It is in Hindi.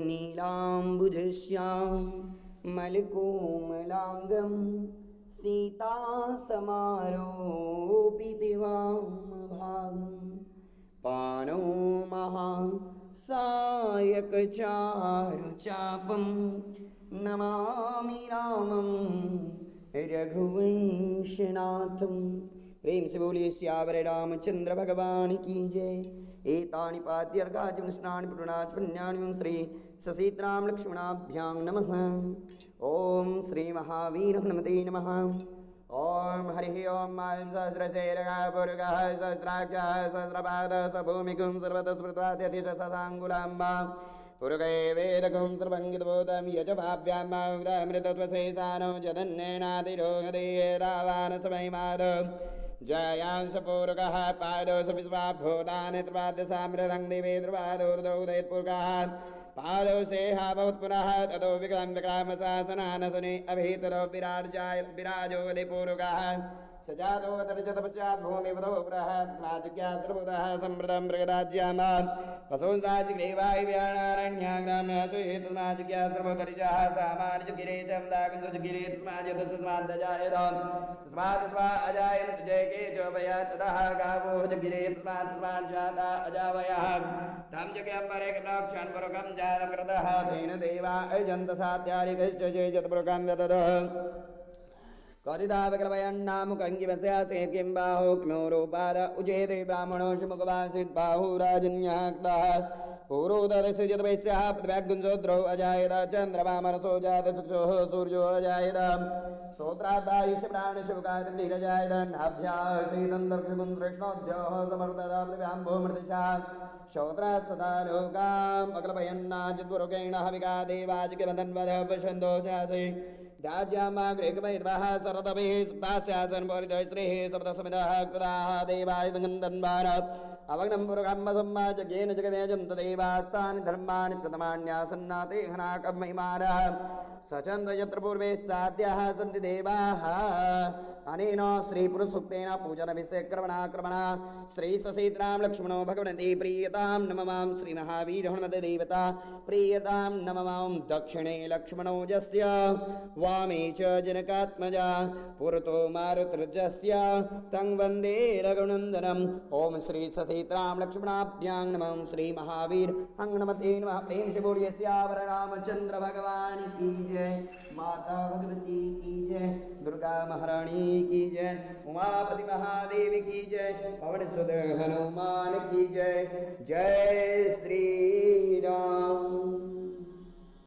नीलाम्बुजश्याम मलकोमलांगं सीतासमारोपितवामभागं पाणौ महासायकचारुचापं नमामि रामं रघुवंशनाथं। प्रेम से बोलिए सियावर रामचंद्र भगवान की जय। एतानि पाद्यर्घाचमन स्नान पुरुणाच पुण्यानि श्री ससीताराम लक्ष्मणाभ्यां नमः। ओम श्री महावीर हनुमते नमः। ओम हरि ओम मायं सहस्रशैरगापुरुगः सहस्राक्षः सहस्रपादः स भूमिकुं सर्वतः स्मृत्वात्यतिश ससाङ्गुलाम्बा पुरुगे वेदकुं सर्वङ्गितबोधं यजभाव्यामृतत्वशेषानो जदन्नेनातिरोगदेरावानसमयमाद जयांशपूर्वकः पादोष विश्वाभूतानित्रपादसामृतं दिवे त्रिपादोर्धोदयत्पूर्वकः पादोषेहा भवत् पुनः ततो विक्रामशासनानसने अभितरो विराजोदिपूर्वकः सजातो तपस्यात् भूमिपदो बृहत्ज्ञातृबुधः सम्प्रदं मृगराज्याम वसुन्दाजिग्रीवायुव्याणारण्याग्राम्यासुतस्माज्ञातृबुधरिजः सामान्यगिरे चन्दाकुञ्जगिरे तस्मात् जयके चोपयात् ततः गावो जगिरे तस्मात् जाता अजावयः तं जग्यं परे कटाक्षन् पुरुकं जातं कृतः तेन देवा अजन्तसात्यादिकश्च चेजत्पुरुकं यततः कथितावकल्पयन्नामुकङ्गिवस्यासे किं बाहो किमोरोपाद उचेते ब्राह्मणो सुमुखवासित् बाहुराजन्याक्तः पूर्वोदरसृजतवैस्याः प्रतिव्याग्गुंसोद्रौ अजायत चन्द्रमामनसो जातचक्षुः सूर्यो अजायत श्रोत्रादायुष्य प्राणशुकादिरजायत नाभ्यासीदन्तर्षकुंसृष्णोद्योः समर्थदा प्रतिव्याम्भोमृतिशा श्रोत्रास्तथा लोकाम् अकल्पयन्नाचिद्पुरुकेण हविका देवाजिकवदन्वदः पश्यन्तोषासि दाज्यामाग्रेकमैद्वः सरतभिः सप्तास्यासन् परितस्त्रीः सप्तसमितः कृताः देवाय गन्धन्वान अवग्नं पुरुकम्मसम्माजगेन जगमेजन्तदेवास्तानि धर्माणि प्रथमान्यासन्नाते हनाकमहिमानः सचन्द यत्र पूर्वे साद्याः सन्ति देवाः अनेन श्रीपुरुषसूक्तेन पूजनविषयक्रमणाक्रमणा श्रीससीताराम लक्ष्मणो भगवन्ति प्रीयतां नममां श्रीमहावीर हनुमते देवता प्रीयतां नममां दक्षिणे लक्ष्मणो यस्य वामे च जनकात्मजा पुरतो मारुतर्जस्य तं वन्दे रघुनन्दनम्। ओम श्री ससीताराम लक्ष्मणाभ्यां नमः श्री महावीर हनुमते नमः। प्रेम से बोलिए सियावर रामचंद्र भगवान की जय। माता भगवती की जय। दुर्गा महारानी की जय। उमापति महादेव की जय। पवन सुत हनुमान की जय। जय श्री राम।